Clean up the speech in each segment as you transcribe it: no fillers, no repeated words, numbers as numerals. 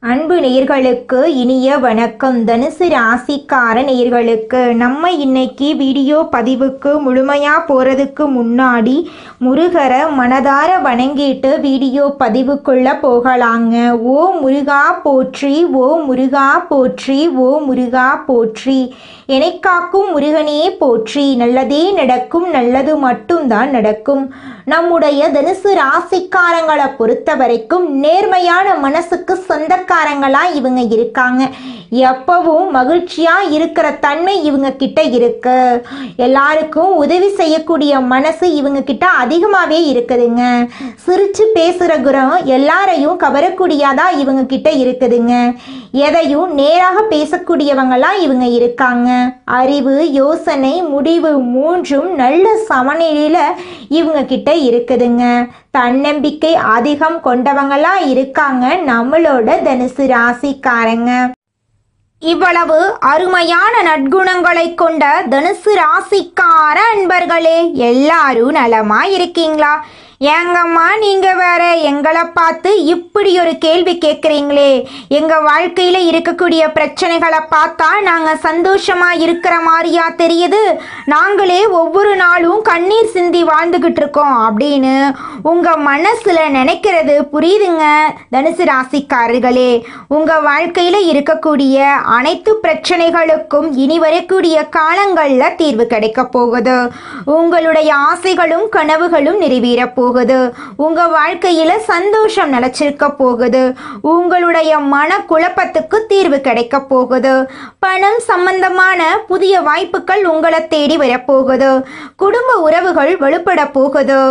அன்பு நேயர்களுக்கு இனிய வணக்கம். தனுசு ராசிக்கார நேயர்களுக்கு நம்ம இன்னைக்கு வீடியோ பதிவுக்கு முழுமையாக போகிறதுக்கு முன்னாடி முருகரை மனதார வணங்கிட்டு வீடியோ பதிவுக்குள்ளே போகலாங்க. ஓ முருகா போற்றி, ஓ முருகா போற்றி, ஓ முருகா போற்றி, என்னை காக்கும் முருகனே போற்றி. நல்லதே நடக்கும், நல்லது மட்டும்தான் நடக்கும். நம்முடைய தனுசு ராசிக்காரங்களை பொறுத்த வரைக்கும் நேர்மையான மனசுக்கு சொந்தக்காரங்களா இவங்க இருக்காங்க. எப்பவும் மகிழ்ச்சியா இருக்கிற தன்மை இவங்க கிட்ட இருக்கு. எல்லாருக்கும் உதவி செய்யக்கூடிய மனசு இவங்க கிட்ட அதிகமாவே இருக்குதுங்க. சிரிச்சு பேசுற குணம் எல்லாரையும் கவரக்கூடியதா இவங்க கிட்ட இருக்குதுங்க. எதையும் நேராக பேசக்கூடியவங்களா இவங்க இருக்காங்க. அறிவு, யோசனை, முடிவு மூன்றும் நல்ல சமநிலையில இவங்க கிட்ட இருக்குதுங்க. தன்னம்பிக்கை அதிகம் கொண்டவங்களா இருக்காங்க நம்மளோட தனுசு ராசிக்காரங்க. இவ்வளவு அருமையான நற்குணங்களை கொண்ட தனுசு ராசிக்கார அன்பர்களே, எல்லாரும் நலமா இருக்கீங்களா? ஏங்கம்மா நீங்க வேற எங்களை பார்த்து இப்படி ஒரு கேள்வி கேட்குறீங்களே? எங்க வாழ்க்கையில இருக்கக்கூடிய பிரச்சனைகளை பார்த்தா நாங்க சந்தோஷமா இருக்கிற மாதிரியா தெரியுது? நாங்களே ஒவ்வொரு நாளும் கண்ணீர் சிந்தி வாழ்ந்துகிட்டு இருக்கோம் அப்படின்னு உங்க மனசுல நினைக்கிறது புரியுதுங்க தனுசு ராசிக்காரர்களே. உங்க வாழ்க்கையில இருக்கக்கூடிய அனைத்து பிரச்சனைகளுக்கும் இனி வரக்கூடிய காலங்கள்ல தீர்வு கிடைக்க போகுது. உங்களுடைய ஆசைகளும் கனவுகளும் நிறைவேற போகுது. உங்க வாழ்க்கையில சந்தோஷம் நிலைச்சிருக்க போகுது. உங்களுடைய மன குழப்பத்துக்கு தீர்வு கிடைக்க போகுது. பணம் சம்பந்தமான புதிய வாய்ப்புகள் உங்களை தேடி வரப்போகுது. குடும்ப உறவுகள் வலுப்பட போகுது.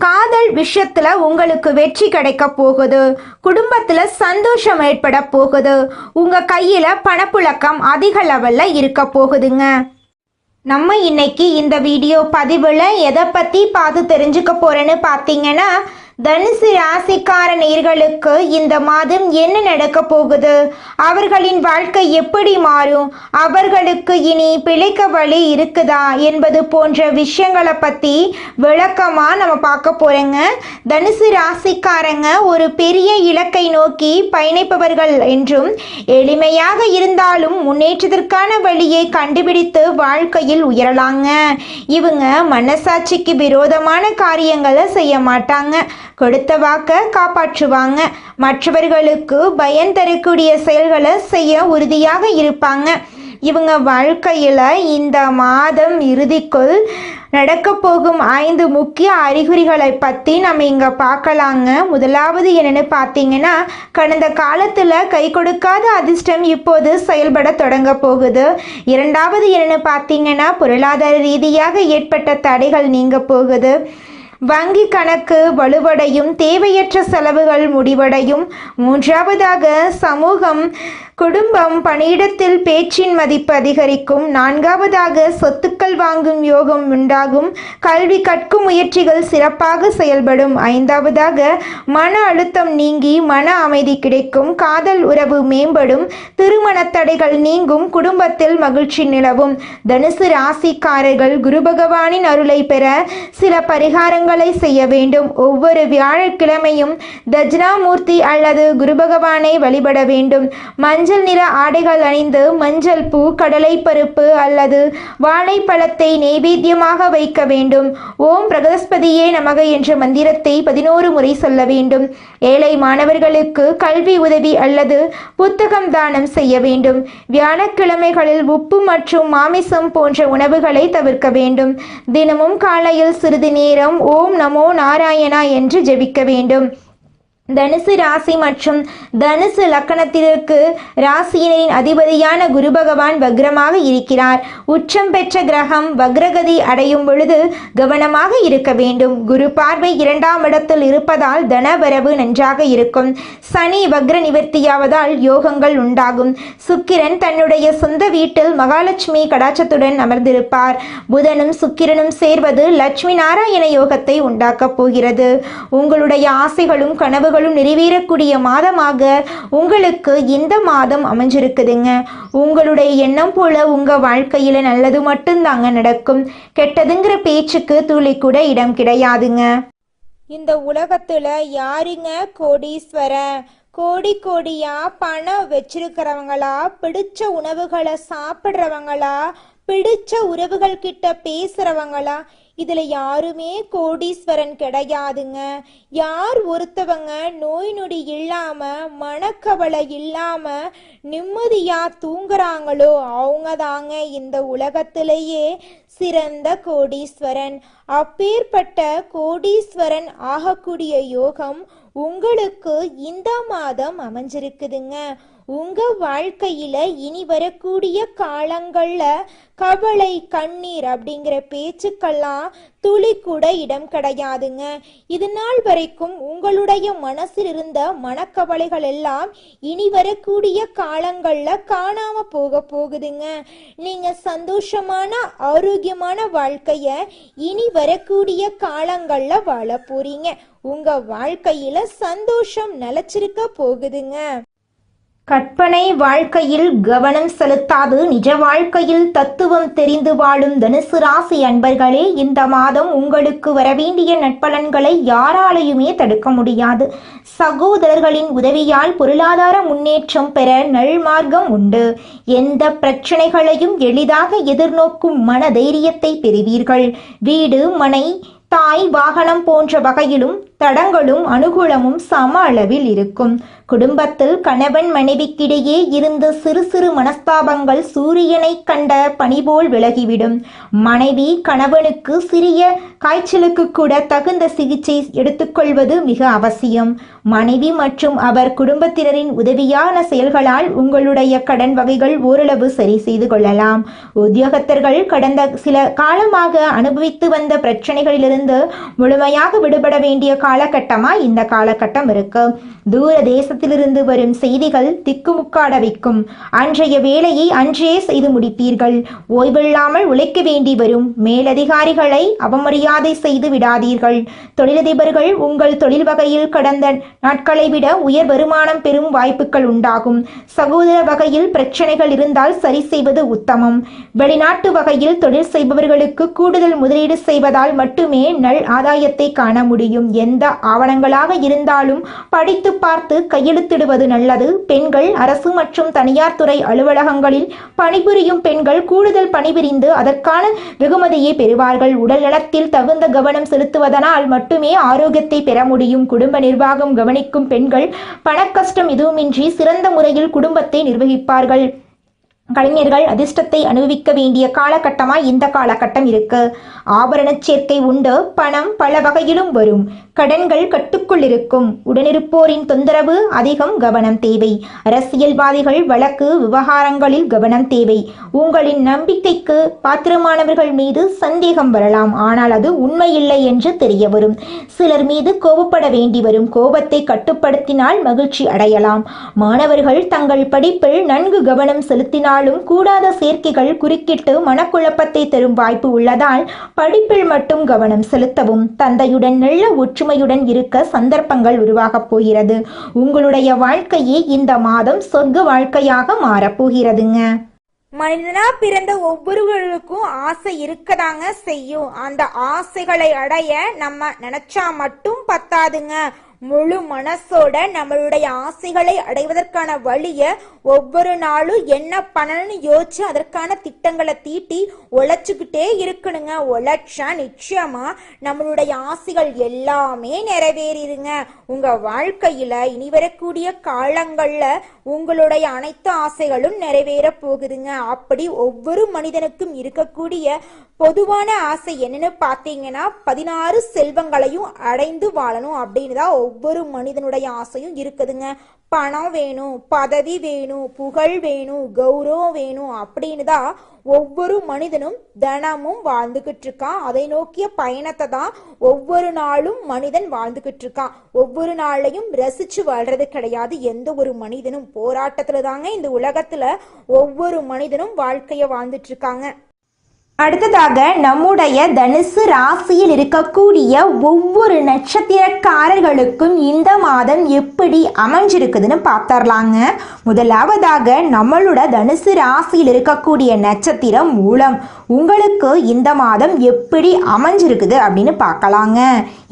காதல் விஷயத்துல உங்களுக்கு வெற்றி கிடைக்க போகுது. குடும்பத்துல சந்தோஷம் ஏற்பட போகுது. உங்க கையில பணப்புழக்கம் அதிக லெவல்ல இருக்க போகுதுங்க. நம்ம இன்னைக்கு இந்த வீடியோ பதிவில் எதை பற்றி பார்த்து தெரிஞ்சுக்க போகிறேன்னு பார்த்தீங்கன்னா, தனுசு ராசிக்கார நேயர்களுக்கு இந்த மாதம் என்ன நடக்க போகுது, அவர்களின் வாழ்க்கை எப்படி மாறும், அவர்களுக்கு இனி பிழைக்க வழி இருக்குதா என்பது போன்ற விஷயங்களை பற்றி விளக்கமாக நம்ம பார்க்க போகிறோங்க. தனுசு ராசிக்காரங்க ஒரு பெரிய இலக்கை நோக்கி பயணிப்பவர்கள் என்றும், எளிமையாக இருந்தாலும் முன்னேற்றத்திற்கான வழியை கண்டுபிடித்து வாழ்க்கையில் உயரலாங்க. இவங்க மனசாட்சிக்கு விரோதமான காரியங்களை செய்ய மாட்டாங்க. கொடுத்த வாக்க காப்பாற்றுவாங்க. மற்றவர்களுக்கு பயன் தரக்கூடிய செயல்களை செய்ய உறுதியாக இருப்பாங்க. இவங்க வாழ்க்கையில் இந்த மாதம் இறுதிக்குள் நடக்க போகும் 5 முக்கிய அறிகுறிகளை பற்றி நம்ம இங்கே பார்க்கலாங்க. முதலாவது என்னென்னு பார்த்தீங்கன்னா, கடந்த காலத்தில் கை கொடுக்காத அதிர்ஷ்டம் இப்போது செயல்பட தொடங்க போகுது. இரண்டாவது என்னென்னு பார்த்தீங்கன்னா, பொருளாதார ரீதியாக ஏற்பட்ட தடைகள் நீங்க போகுது. வங்கி கணக்கு வலுவடையும். தேவையற்ற செலவுகள் முடிவடையும். மூன்றாவதாக சமூகம், குடும்பம், பணியிடத்தில் பேச்சின் மதிப்பு அதிகரிக்கும். நான்காவதாக சொத்துக்கள் வாங்கும் யோகம் உண்டாகும். கல்வி கற்கும் முயற்சிகள் சிறப்பாக செயல்படும். ஐந்தாவதாக மன அழுத்தம் நீங்கி மன அமைதி கிடைக்கும். காதல் உறவு மேம்படும். திருமண தடைகள் நீங்கும். குடும்பத்தில் மகிழ்ச்சி நிலவும். தனுசு ராசிக்காரர்கள் குரு பகவானின் அருளை பெற சில பரிகாரங்களை செய்ய வேண்டும். ஒவ்வொரு வியாழக்கிழமையும் தட்சிணாமூர்த்தி அல்லது குரு பகவானை வழிபட வேண்டும். மஞ்சள் நிற ஆடைகள் அணிந்து மஞ்சள் பூ, கடலை பருப்பு அல்லது வாழைப்பழத்தை நெய்வேத்தியமாக வைக்க வேண்டும். ஓம் பிரகஸ்பதியே நமக என்ற மந்திரத்தை 11 முறை சொல்ல வேண்டும். ஏழை மாணவர்களுக்கு கல்வி உதவி அல்லது புத்தகம் தானம் செய்ய வேண்டும். வியாழக்கிழமைகளில் உப்பு மற்றும் மாமிசம் போன்ற உணவுகளை தவிர்க்க வேண்டும். தினமும் காலையில் சிறிது நேரம் ஓம் நமோ நாராயணா என்று ஜெபிக்க வேண்டும். தனுசு ராசி மற்றும் தனுசு லக்கணத்திற்கு ராசியினரின் அதிபதியான குரு பகவான் வக்ரமாக இருக்கிறார். உச்சம் பெற்ற கிரகம் வக்ரகதி அடையும் பொழுது கவனமாக இருக்க வேண்டும். குரு பார்வை 2ஆம் இடத்தில் இருப்பதால் தனவரவு நன்றாக இருக்கும். சனி வக்ர நிவர்த்தியாவதால் யோகங்கள் உண்டாகும். சுக்கிரன் தன்னுடைய சொந்த வீட்டில் மகாலட்சுமி கடாட்சத்துடன் அமர்ந்திருப்பார். புதனும் சுக்கிரனும் சேர்வது லட்சுமி நாராயண யோகத்தை உண்டாக்கப் போகிறது. உங்களுடைய ஆசைகளும் கனவுகளும் நிறைவேறக்கூடிய மாதமாக உங்களுக்கு இந்த மாதம் அமைஞ்சிருக்குதுங்க. உங்களுடைய எண்ணம் போல உங்க வாழ்க்கையில நல்லது மட்டும்தாங்க நடக்கும். கெட்டதுங்கிற பேச்சுக்கு துளி கூட இடம் கிடையாதுங்க. இந்த உலகத்துல யாருங்க கோடீஸ்வரன்? கோடி கோடியா பணம் வச்சிருக்கிறவங்களா, பிடிச்ச உணவுகளை சாப்பிட்றவங்களா, பிடிச்ச உறவுகள் கிட்ட பேசுறவங்களா, இதுல யாருமே கோடீஸ்வரன் கிடையாதுங்க. யார் ஒருத்தவங்க நோய் நொடி இல்லாம மனக்கவலை இல்லாம நிம்மதியா தூங்குறாங்களோ அவங்க தாங்க இந்த உலகத்திலேயே சிறந்த கோடீஸ்வரன். அப்பேற்பட்ட கோடீஸ்வரன் ஆகக்கூடிய யோகம் உங்களுக்கு இந்த மாதம் அமைஞ்சிருக்குதுங்க. உங்க வாழ்க்கையில இனி வரக்கூடிய காலங்கள்ல கவலை கண்ணீர் அப்படிங்கிற பேச்சுக்கெல்லாம் துளி கூட இடம் கிடையாதுங்க. இது நாள் வரைக்கும் உங்களுடைய மனசில் இருந்த மனக்கவலைகள் எல்லாம் இனி வரக்கூடிய காலங்கள்ல காணாம போகுதுங்க. நீங்க சந்தோஷமான ஆரோக்கியமான வாழ்க்கைய இனி வரக்கூடிய காலங்கள்ல வாழ போறீங்க. உங்க வாழ்க்கையில சந்தோஷம் நிலைச்சிருக்க போகுதுங்க. கற்பனை வாழ்க்கையில் கவனம் செலுத்தாது நிஜ வாழ்க்கையில் தத்துவம் தெரிந்து வாழும் தனுசு ராசி அன்பர்களே, இந்த மாதம் உங்களுக்கு வரவேண்டிய நற்பலன்களை யாராலையுமே தடுக்க முடியாது. சகோதரர்களின் உதவியால் பொருளாதார முன்னேற்றம் பெற நல்மார்க்கம் உண்டு. எந்த பிரச்சனைகளையும் எளிதாக எதிர்நோக்கும் மன தைரியத்தை பெறுவீர்கள். வீடு, மனை, தாய், வாகனம் போன்ற வகையிலும் தடங்களும் அனுகூலமும் சம அளவில் இருக்கும். குடும்பத்தில் கணவன் மனைவிக்கிடையே இருந்த சிறு சிறு மனஸ்தாபங்கள் சூரியனை கண்ட பனிபோல் விலகிவிடும். மனைவி கணவனுக்கு சிறிய காய்ச்சலுக்கு கூட தகுந்த சிகிச்சை எடுத்துக்கொள்வது மிக அவசியம். மனைவி மற்றும் அவர் குடும்பத்தினரின் உதவியான செயல்களால் உங்களுடைய கடன் வகைகள் ஓரளவு சரி செய்து கொள்ளலாம். உத்தியோகத்தர்கள் கடந்த சில காலமாக அனுபவித்து வந்த பிரச்சனைகளிலிருந்து முழுமையாக விடுபட வேண்டிய காலகட்டமா இந்த காலகட்டம் இருக்கு. தூர தேசத்திலிருந்து வரும் செய்திகள் திக்குமுக்காட வைக்கும். அன்றைய வேலையை அன்றே செய்து முடிப்பீர்கள். ஓய்வில்லாமல் உழைக்க வேண்டி வரும். மேலதிகாரிகளை அவமரியாதை செய்து விடாதீர்கள். தொழிலதிபர்கள் உங்கள் தொழில் வகையில் கடந்த நாட்களை விட உயர் வருமானம் பெறும் வாய்ப்புகள் உண்டாகும். சகோதர வகையில் பிரச்சனைகள் இருந்தால் சரி செய்வது உத்தமம். வெளிநாட்டு வகையில் தொழில் செய்பவர்களுக்கு கூடுதல் முதலீடு செய்வதால் மட்டுமே நல் ஆதாயத்தை காண முடியும். எந்த ஆவணங்களாக இருந்தாலும் படித்து பார்த்து கையெழுத்திடுவது நல்லது. பெண்கள் அரசு மற்றும் தனியார் துறை அலுவலகங்களில் பணிபுரியும் பெண்கள் கூடுதல் பணிபுரிந்து அதற்கான வெகுமதியை பெறுவார்கள். உடல் நலத்தில் தகுந்த கவனம் செலுத்துவதனால் மட்டுமே ஆரோக்கியத்தை பெற முடியும். குடும்ப நிர்வாகம் கவனிக்கும் பெண்கள் பணக்கஷ்டம் எதுவுமின்றி சிறந்த முறையில் குடும்பத்தை நிர்வகிப்பார்கள். கலைஞர்கள் அதிர்ஷ்டத்தை அனுபவிக்க வேண்டிய காலகட்டமாய் இந்த காலகட்டம் இருக்கு. ஆபரண சேர்க்கை உண்டு. பணம் பல வகையிலும் வரும். கடன்கள் கட்டுக்குள் இருக்கும். உடனிருப்போரின் தொந்தரவு அதிகம், கவனம் தேவை. அரசியல்வாதிகள் வழக்கு விவகாரங்களில் கவனம் தேவை. உங்களின் நம்பிக்கைக்கு பாத்திரமானவர்கள் மீது சந்தேகம் வரலாம், ஆனால் அது உண்மையில்லை என்று தெரிய வரும். சிலர் மீது கோபப்பட வேண்டி வரும். கோபத்தை கட்டுப்படுத்தினால் மகிழ்ச்சி அடையலாம். மாணவர்கள் தங்கள் படிப்பில் நன்கு கவனம் செலுத்தினால் கூடாத சேர்க்கைகள் குறுக்கிட்டு மனக்குழப்பத்தை தரும் வாய்ப்பு உள்ளதால் படிப்பில் மட்டும் கவனம் செலுத்தவும். தந்தையுடன் நல்ல ஒற்றுமையுடன் இருக்க சந்தர்ப்பங்கள் உருவாகப் போகிறது. உங்களுடைய வாழ்க்கையே இந்த மாதம் சொர்க்க வாழ்க்கையாக மாறப்போகிறதுங்க. மனிதனா பிறந்த ஒவ்வொருவருக்கும் ஆசை இருக்கதாங்க செய்யும். அந்த ஆசைகளை அடைய நம்ம நினைச்சா மட்டும் பத்தாதுங்க. முழு மனசோட நம்மளுடைய ஆசைகளை அடைவதற்கான வழிய ஒவ்வொரு நாளும் என்ன பண்ணணும்னு யோசிச்சு அதற்கான திட்டங்களை தீட்டி உழைச்சுக்கிட்டே இருக்கணுங்க. உழைச்சா நிச்சயமா நம்மளுடைய ஆசைகள் எல்லாமே நிறைவேறிடுங்க. உங்க வாழ்க்கையில இனி வரக்கூடிய காலங்கள்ல உங்களுடைய அனைத்து ஆசைகளும் நிறைவேற போகுதுங்க. அப்படி ஒவ்வொரு மனிதனுக்கும் இருக்கக்கூடிய பொதுவான ஆசை என்னன்னு பார்த்தீங்கன்னா 16 செல்வங்களையும் அடைந்து வாழணும் அப்படின்னு தான் ஒவ்வொரு மனிதனுடைய ஆசையும் இருக்குதுங்க. பணம் வேணும், பதவி வேணும், புகழ் வேணும், கௌரவம் வேணும் அப்படின்னு தான் ஒவ்வொரு மனிதனும் தினமும் வாழ்ந்துகிட்டு இருக்கான். அதை நோக்கிய பயணத்தை தான் ஒவ்வொரு நாளும் மனிதன் வாழ்ந்துகிட்டு இருக்கான். ஒவ்வொரு நாளையும் ரசிச்சு வாழ்றது கிடையாது. எந்த ஒரு மனிதனும் போராட்டத்துல தாங்க இந்த உலகத்துல ஒவ்வொரு மனிதனும் வாழ்க்கைய வாழ்ந்துட்டு இருக்காங்க. அடுத்ததாக நம்முடைய தனுசு ராசியில் இருக்கக்கூடிய ஒவ்வொரு நட்சத்திரக்காரர்களுக்கும் இந்த மாதம் எப்படி அமைஞ்சிருக்குதுன்னு பார்த்தரலாங்க. முதலாவதாக நம்மளோட தனுசு ராசியில் இருக்கக்கூடிய நட்சத்திரம் மூலம். உங்களுக்கு இந்த மாதம் எப்படி அமைஞ்சிருக்குது அப்படின்னு பார்க்கலாங்க.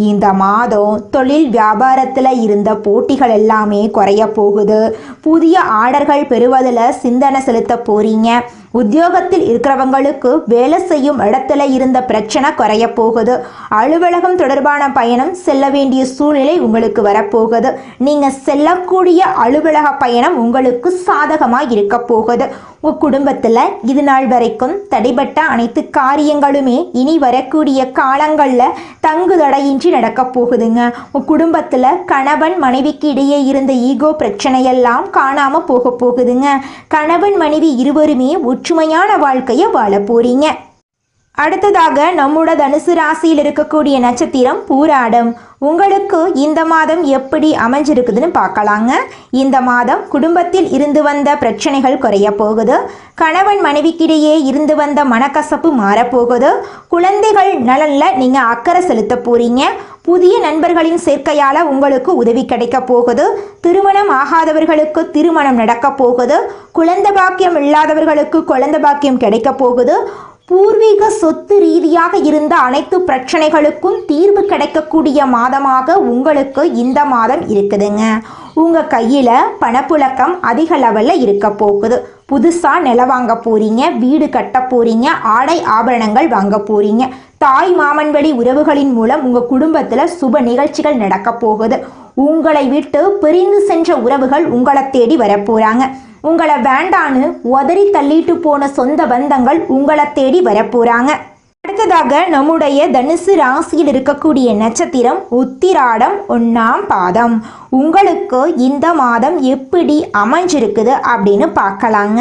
இந்த மாதம் தொழில் வியாபாரத்தில் இருந்த போட்டிகள் எல்லாமே குறைய போகுது. புதிய ஆர்டர்கள் பெறுவதில் சிந்தனை செலுத்த போறீங்க. உத்தியோகத்தில் இருக்கிறவங்களுக்கு வேலை செய்யும் இடத்துல இருந்த பிரச்சனை குறைய போகுது. அலுவலகம் தொடர்பான பயணம் செல்ல வேண்டிய சூழ்நிலை உங்களுக்கு வரப்போகுது. நீங்கள் செல்லக்கூடிய அலுவலக பயணம் உங்களுக்கு சாதகமாக இருக்க போகுது. உங்கள் குடும்பத்தில் இது நாள் வரைக்கும் தடைபட்ட அனைத்து காரியங்களுமே இனி வரக்கூடிய காலங்களில் தங்கு தடையின்றி நடக்க போகுதுங்க. உங்கள் குடும்பத்தில் கணவன் மனைவிக்கு இடையே இருந்த ஈகோ பிரச்சனையெல்லாம் காணாமல் போக போகுதுங்க. கணவன் மனைவி இருவருமே ஒற்றுமையான வாழ்க்கையை வாழ போறீங்க. அடுத்ததாக நம்மோட தனுசு ராசியில் இருக்கக்கூடிய நட்சத்திரம் பூராடம். உங்களுக்கு இந்த மாதம் எப்படி அமைஞ்சிருக்குதுன்னு பார்க்கலாங்க. இந்த மாதம் குடும்பத்தில் இருந்து வந்த பிரச்சனைகள் குறைய போகுது. கணவன் மனைவிக்கிடையே இருந்து வந்த மனக்கசப்பு மாறப்போகுது. குழந்தைகள் நலனில் நீங்கள் அக்கறை செலுத்த போறீங்க. புதிய நண்பர்களின் சேர்க்கையால் உங்களுக்கு உதவி கிடைக்க போகுது. திருமணம் ஆகாதவர்களுக்கு திருமணம் நடக்க போகுது. குழந்தை பாக்கியம் இல்லாதவர்களுக்கு குழந்தை பாக்கியம் கிடைக்க போகுது. பூர்வீக சொத்து ரீதியாக இருந்த அனைத்து பிரச்சனைகளுக்கும் தீர்வு கிடைக்கக்கூடிய மாதமாக உங்களுக்கு இந்த மாதம் இருக்குதுங்க. உங்கள் கையில் பணப்புழக்கம் அதிக லெவலில் இருக்க போகுது. புதுசாக நிலம் வாங்க போறீங்க, வீடு கட்ட போறீங்க, ஆடை ஆபரணங்கள் வாங்க போறீங்க. தாய் மாமன் வழி உறவுகளின் மூலம் உங்கள் குடும்பத்தில் சுப நிகழ்ச்சிகள் நடக்க போகுது. உங்களை விட்டு பிரிந்து சென்ற உறவுகள் உங்களை தேடி வரப்போறாங்க. உங்களை வேண்டான்னு உதறி தள்ளிட்டு போன சொந்த பந்தங்கள் உங்களை தேடி வரப்போறாங்க. அடுத்ததாக நம்முடைய தனுசு ராசியில் இருக்கக்கூடிய நட்சத்திரம் உத்திராடம் 1ஆம் பாதம். உங்களுக்கு இந்த மாதம் எப்படி அமைஞ்சிருக்குது அப்படின்னு பார்க்கலாங்க.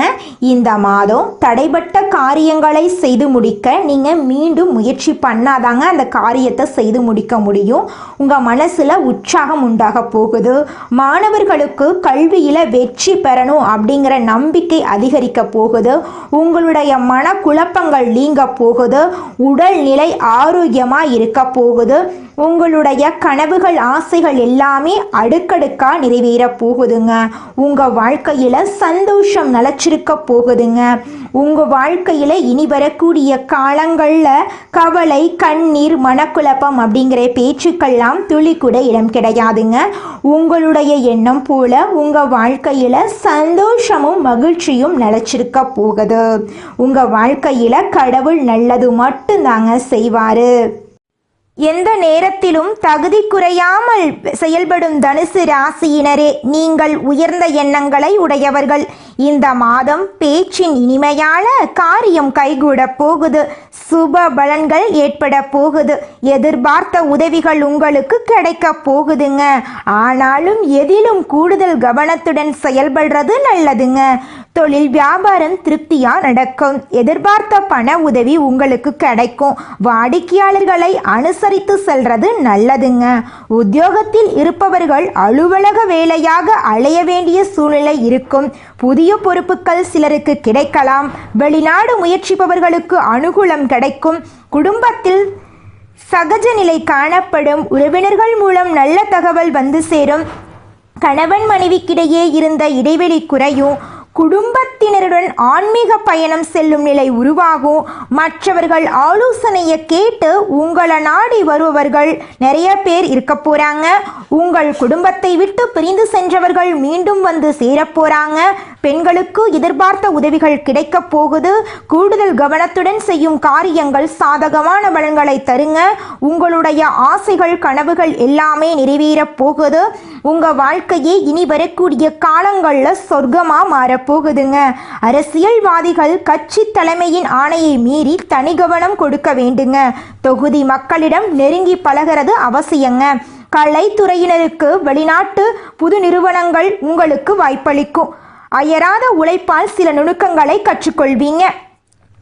இந்த மாதம் தடைபட்ட காரியங்களை செய்து முடிக்க நீங்கள் மீண்டும் முயற்சி பண்ணாதாங்க அந்த காரியத்தை செய்து முடிக்க முடியும். உங்கள் மனசில் உற்சாகம் உண்டாக போகுது. மாணவர்களுக்கு கல்வியில் வெற்றி பெறணும் அப்படிங்கிற நம்பிக்கை அதிகரிக்க போகுது. உங்களுடைய மனக்குழப்பங்கள் நீங்க போகுது. உடல்நிலை ஆரோக்கியமாக இருக்க போகுது. உங்களுடைய கனவுகள் ஆசைகள் எல்லாமே அடுக்கடுக்கா நிறைவேற போகுதுங்க. உங்கள் வாழ்க்கையில் சந்தோஷம் நிலச்சிருக்க போகுதுங்க. உங்கள் வாழ்க்கையில் இனி வரக்கூடிய காலங்களில் கவலை, கண்ணீர், மனக்குழப்பம் அப்படிங்கிற பேச்சுக்கெல்லாம் துளி கூட இடம் கிடையாதுங்க. உங்களுடைய எண்ணம் போல உங்கள் வாழ்க்கையில் சந்தோஷமும் மகிழ்ச்சியும் நிலச்சிருக்க போகுது. உங்கள் வாழ்க்கையில் கடவுள் நல்லது மட்டும்தாங்க செய்வார். எந்த நேரத்திலும் தகுதி குறையாமல் செயல்படும் தனுசு ராசியினரே, நீங்கள் உயர்ந்த எண்ணங்களை உடையவர்கள். இந்த மாதம் பேச்சின் இனிமையால காரியம் கைகூட போகுது. சுப பலன்கள் ஏற்பட போகுது. எதிர்பார்த்த உதவிகள் உங்களுக்கு கிடைக்க போகுதுங்க. ஆனாலும் எதிலும் கூடுதல் கவனத்துடன் செயல்படுறது நல்லதுங்க. தொழில் வியாபாரம் திருப்தியா நடக்கும். எதிர்பார்த்த பண உதவி உங்களுக்கு கிடைக்கும். வாடிக்கையாளர்களை அனுசரித்து செல்றது நல்லதுங்க. உத்தியோகத்தில் இருப்பவர்கள் அலுவலக வேலையாக அலைய வேண்டிய சூழ்நிலை இருக்கும். புதிய பொறுப்புகள் சிலருக்கு கிடைக்கலாம். வெளிநாடு முயற்சிப்பவர்களுக்கு அனுகூலம் கிடைக்கும். குடும்பத்தில் சகஜ நிலை காணப்படும். உறவினர்கள் மூலம் நல்ல தகவல் வந்து சேரும். கணவன் மனைவிக்கிடையே இருந்த இடைவெளி குறையும். குடும்பத்தினருடன் ஆன்மீக பயணம் செல்லும் நிலை உருவாகும். மற்றவர்கள் ஆலோசனையை கேட்டு உங்களை நாடி வருபவர்கள் நிறைய பேர் இருக்க போறாங்க. உங்கள் குடும்பத்தை விட்டு பிரிந்து சென்றவர்கள் மீண்டும் வந்து சேரப்போறாங்க. பெண்களுக்கு எதிர்பார்த்த உதவிகள் கிடைக்க போகுது. கூடுதல் கவனத்துடன் செய்யும் காரியங்கள் சாதகமான பலன்களை தருங்க. உங்களுடைய ஆசைகள், கனவுகள் எல்லாமே நிறைவேற போகுது. உங்க வாழ்க்கையே இனி வரக்கூடிய காலங்களில் சொர்க்கமா மாறப்போகுதுங்க. அரசியல்வாதிகள் கட்சி தலைமையின் ஆணையை மீறி தனி கவனம் கொடுக்க வேண்டுங்க. தொகுதி மக்களிடம் நெருங்கி பழகிறது அவசியங்க. கலைத்துறையினருக்கு வெளிநாட்டு புது நிறுவனங்கள் உங்களுக்கு வாய்ப்பளிக்கும். அயராத உழைப்பால் சில நுணுக்கங்களை கற்றுக்கொள்வீங்க.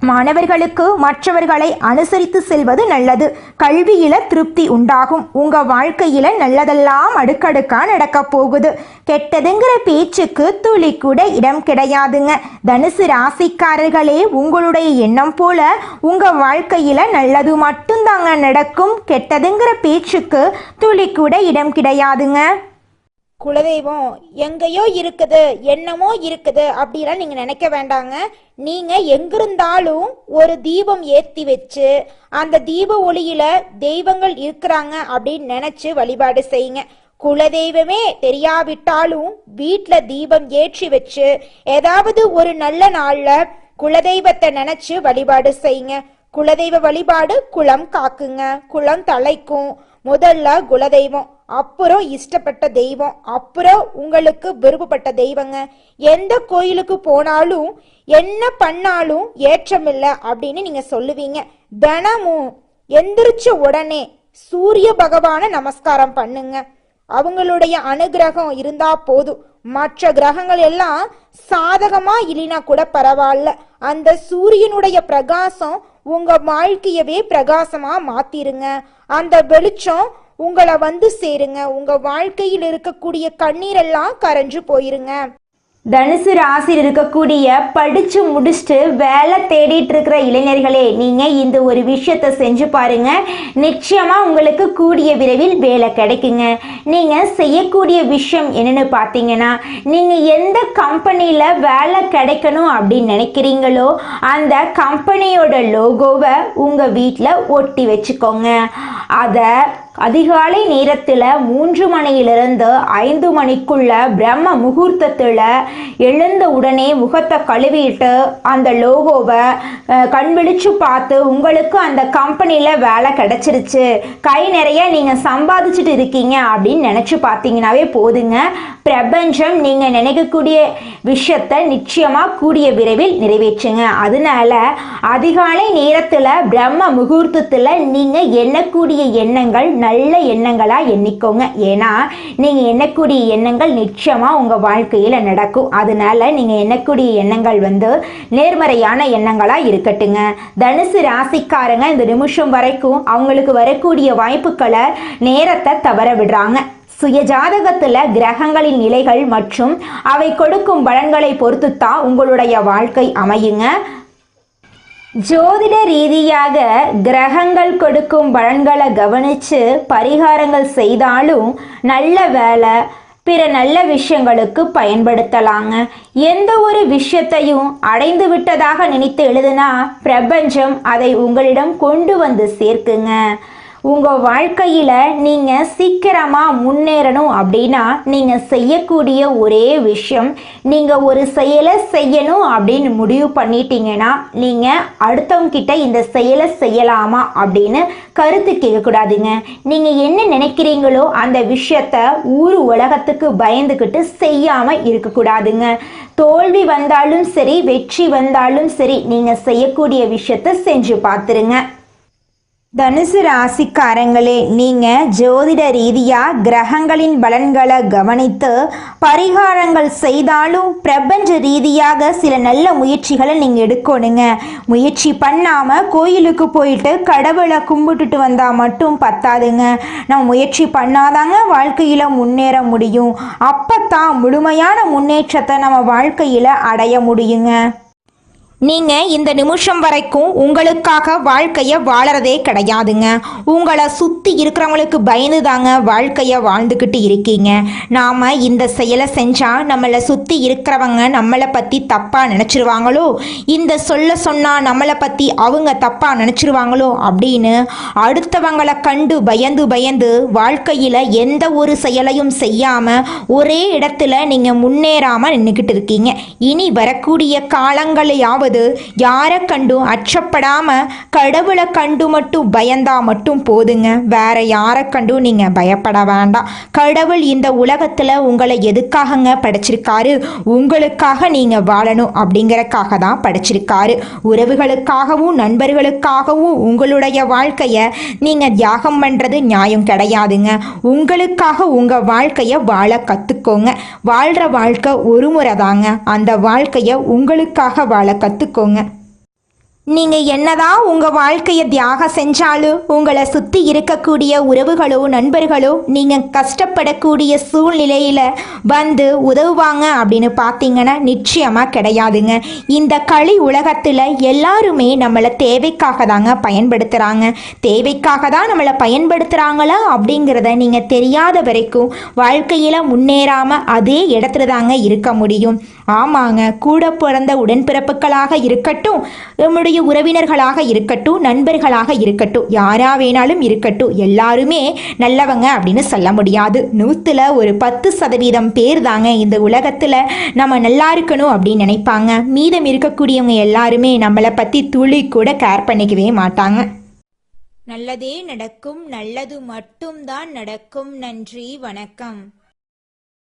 மாணவர்களுக்கு மற்றவர்களை அனுசரித்து செல்வது நல்லது. கல்வியில திருப்தி உண்டாகும். உங்க வாழ்க்கையில நல்லதெல்லாம் அடுக்கடுக்கா நடக்க போகுது. கெட்டதுங்கிற பேச்சுக்கு துளி கூட இடம் கிடையாதுங்க. தனுசு ராசிக்காரர்களே, உங்களுடைய எண்ணம் போல உங்க வாழ்க்கையில நல்லது மட்டும்தாங்க நடக்கும். கெட்டதுங்கிற பேச்சுக்கு துளி கூட இடம் கிடையாதுங்க. குலதெய்வம் எங்கேயோ இருக்குது, என்னமோ இருக்குது அப்படிலாம் நீங்க நினைக்க வேண்டாங்க. நீங்க எங்கிருந்தாலும் ஒரு தீபம் ஏத்தி வச்சு அந்த தீப ஒளியில தெய்வங்கள் இருக்கிறாங்க அப்படின்னு நினைச்சு வழிபாடு செய்யுங்க. குலதெய்வமே தெரியாவிட்டாலும் வீட்டுல தீபம் ஏற்றி வச்சு ஏதாவது ஒரு நல்ல நாள்ல குலதெய்வத்தை நினைச்சு வழிபாடு செய்யுங்க. குலதெய்வ வழிபாடு குலம் காக்குங்க, குலம் தலைக்கும். முதல்ல குலதெய்வம், அப்புறம் இஷ்டப்பட்ட தெய்வம், அப்புறம் உங்களுக்கு விருப்பப்பட்ட தெய்வங்க. எந்த கோயிலுக்கு போனாலும் என்ன பண்ணாலும் ஏற்றமில்லை அப்படின்னு நீங்க சொல்லுவீங்க. தினமும் எந்திரிச்ச உடனே சூரிய பகவான நமஸ்காரம் பண்ணுங்க. அவங்களுடைய அனுகிரகம் இருந்தா போதும். மற்ற கிரகங்கள் எல்லாம் சாதகமா இல்லைனா கூட பரவாயில்ல, அந்த சூரியனுடைய பிரகாசம் உங்க வாழ்க்கையவே பிரகாசமா மாத்திருங்க. அந்த வெளிச்சம் உங்களை வந்து சேருங்க. உங்க வாழ்க்கையில் இருக்கக்கூடிய கண்ணீரெல்லாம் கரைஞ்சு போயிருங்க. தனுசு ராசியில் இருக்கக்கூடிய படிச்சு முடிச்சுட்டு வேலை தேடிட்டு இருக்கிற இளைஞர்களே, நீங்க இந்த ஒரு விஷயத்த செஞ்சு பாருங்க. நிச்சயமா உங்களுக்கு கூடிய விரைவில் வேலை கிடைக்குங்க. நீங்க செய்யக்கூடிய விஷயம் என்னன்னு பார்த்தீங்கன்னா, நீங்க எந்த கம்பெனியில வேலை கிடைக்கணும் அப்படின்னு நினைக்கிறீங்களோ அந்த கம்பெனியோட லோகோவை உங்க வீட்டில் ஒட்டி வச்சுக்கோங்க. அதை அதிகாலை நேரத்தில் 3 மணியிலிருந்து 5 மணிக்குள்ள பிரம்ம முகூர்த்தத்தில் எழுந்த உடனே முகத்தை கழுவிட்டு அந்த லோகோவை கண் விழிச்சு பார்த்து உங்களுக்கு அந்த கம்பெனியில் வேலை கிடைச்சிருச்சு, கை நிறைய நீங்கள் சம்பாதிச்சுட்டு இருக்கீங்க அப்படின்னு நினச்சி பார்த்தீங்கன்னாவே போதுங்க. பிரபஞ்சம் நீங்கள் நினைக்கக்கூடிய விஷயத்தை நிச்சயமாக கூடிய விரைவில் நிறைவேற்றுங்க. அதனால அதிகாலை நேரத்தில் பிரம்ம முகூர்த்தத்தில் நீங்கள் எண்ணக்கூடிய எண்ணங்கள் நல்ல எண்ணங்களாக எண்ணிக்கோங்க. ஏன்னா நீங்கள் எண்ணக்கூடிய எண்ணங்கள் நிச்சயமாக உங்கள் வாழ்க்கையில் நடக்கும். அதனால நீங்கள் எண்ணக்கூடிய எண்ணங்கள் நேர்மறையான எண்ணங்களாக இருக்கட்டுங்க. தனுசு ராசிக்காரங்க இந்த நிமிஷம் வரைக்கும் அவங்களுக்கு வரக்கூடிய வாய்ப்புகளை நேரத்தை தவற விடுறாங்க. சுய ஜாதகத்தில் கிரகங்களின் நிலைகள் மற்றும் அவை கொடுக்கும் பலன்களை பொறுத்து தான் உங்களுடைய வாழ்க்கை அமையுங்க. ஜோதிட ரீதியாக கிரகங்கள் கொடுக்கும் பலன்களை கவனித்து பரிகாரங்கள் செய்தாலும் நல்ல வேலை பிற நல்ல விஷயங்களுக்கு பயன்படுத்தலாங்க. எந்த ஒரு விஷயத்தையும் அடைந்து விட்டதாக நினைத்து எழுதுனா பிரபஞ்சம் அதை உங்களிடம் கொண்டு வந்து சேர்க்குங்க. உங்கள் வாழ்க்கையில் நீங்கள் சீக்கிரமாக முன்னேறணும் அப்படின்னா நீங்கள் செய்யக்கூடிய ஒரே விஷயம், நீங்கள் ஒரு செயலை செய்யணும் அப்படின்னு முடிவு பண்ணிட்டீங்கன்னா நீங்கள் அடுத்தவங்கிட்ட இந்த செயலை செய்யலாமா அப்படின்னு கருத்து கேட்கக்கூடாதுங்க. நீங்கள் என்ன நினைக்கிறீங்களோ அந்த விஷயத்த ஊர் உலகத்துக்கு பயந்துக்கிட்டு செய்யாமல் இருக்கக்கூடாதுங்க. தோல்வி வந்தாலும் சரி வெற்றி வந்தாலும் சரி நீங்கள் செய்யக்கூடிய விஷயத்த செஞ்சு பார்த்துருங்க. தனுசு ராசிக்காரங்களே, நீங்கள் ஜோதிட ரீதியாக கிரகங்களின் பலன்களை கவனித்து பரிகாரங்கள் செய்தாலும் பிரபஞ்ச ரீதியாக சில நல்ல முயற்சிகளை நீங்கள் எடுக்கணுங்க. முயற்சி பண்ணாமல் கோயிலுக்கு போயிட்டு கடவுளை கும்பிட்டுட்டு வந்தால் மட்டும் பத்தாதுங்க. நம்ம முயற்சி பண்ணாதாங்க வாழ்க்கையில் முன்னேற முடியும். அப்போ தான் முழுமையான முன்னேற்றத்தை நம்ம வாழ்க்கையில் அடைய முடியுங்க. நீங்கள் இந்த நிமிஷம் வரைக்கும் உங்களுக்காக வாழ்க்கையை வாழறதே கிடையாதுங்க. உங்களை சுற்றி இருக்கிறவங்களுக்கு பயந்து தாங்க வாழ்க்கையை வாழ்ந்துக்கிட்டு இருக்கீங்க. நாம் இந்த செயலை செஞ்சால் நம்மளை சுற்றி இருக்கிறவங்க நம்மளை பற்றி தப்பாக நினச்சிருவாங்களோ, இந்த சொன்னால் நம்மளை பற்றி அவங்க தப்பாக நினச்சிருவாங்களோ அப்படின்னு அடுத்தவங்களை கண்டு பயந்து பயந்து வாழ்க்கையில் எந்த ஒரு செயலையும் செய்யாமல் ஒரே இடத்துல நீங்கள் முன்னேறாமல் நின்றுக்கிட்டு இருக்கீங்க. இனி வரக்கூடிய காலங்களையாவது யாரை கண்டும் அச்சப்படாம கடவுளை கண்டு மட்டும் பயந்தா மட்டும் போதுங்க. வேற யாரை கண்டும் நீங்க பயப்பட வேண்டாம். கடவுள் இந்த உலகத்துல உங்களை எதுக்காகங்க படைச்சிருக்காரு? உங்களுக்காக நீங்க வாழணும் அப்படிங்கறக்காக தான் படைச்சிருக்காரு. உறவுகளுக்காகவும் நண்பர்களுக்காகவும் உங்களுடைய வாழ்க்கைய நீங்க தியாகம் பண்றது நியாயம் கிடையாதுங்க. உங்களுக்காக உங்க வாழ்க்கைய வாழ கத்துக்கோங்க. வாழ்ற வாழ்க்கை ஒரு முறை தாங்க. அந்த வாழ்க்கைய உங்களுக்காக வாழ கத்துக்கோங்க. நீங்கள் என்னதான் உங்கள் வாழ்க்கையை தியாகம் செஞ்சாலும் உங்களை சுற்றி இருக்கக்கூடிய உறவுகளோ நண்பர்களோ நீங்கள் கஷ்டப்படக்கூடிய சூழ்நிலையில் வந்து உதவுவாங்க அப்படின்னு பார்த்தீங்கன்னா நிச்சயமாக கிடையாதுங்க. இந்த களி உலகத்தில் எல்லாருமே நம்மளை தேவைக்காக தாங்க பயன்படுத்துகிறாங்க. தேவைக்காக தான் நம்மளை பயன்படுத்துகிறாங்களா அப்படிங்கிறத நீங்கள் தெரியாத வரைக்கும் வாழ்க்கையில் முன்னேறாமல் அதே இடத்துல தாங்க இருக்க முடியும். ஆமாங்க, கூட பிறந்த உடன்பிறப்புகளாக இருக்கட்டும், நம்முடைய உறவினர்களாக இருக்கட்டும், நண்பர்களாக இருக்கட்டும், யாரா வேணாலும் இருக்கட்டும், எல்லாருமே நல்லவங்க அப்படின்னு சொல்ல முடியாது. 100ல் ஒரு 10% பேர் தாங்க இந்த உலகத்தில் நம்ம நல்லா இருக்கணும் அப்படின்னு நினைப்பாங்க. மீதம் இருக்கக்கூடியவங்க எல்லாருமே நம்மளை பற்றி துளி கூட கேர் பண்ணிக்கவே மாட்டாங்க. நல்லதே நடக்கும், நல்லது மட்டும்தான் நடக்கும். நன்றி, வணக்கம்.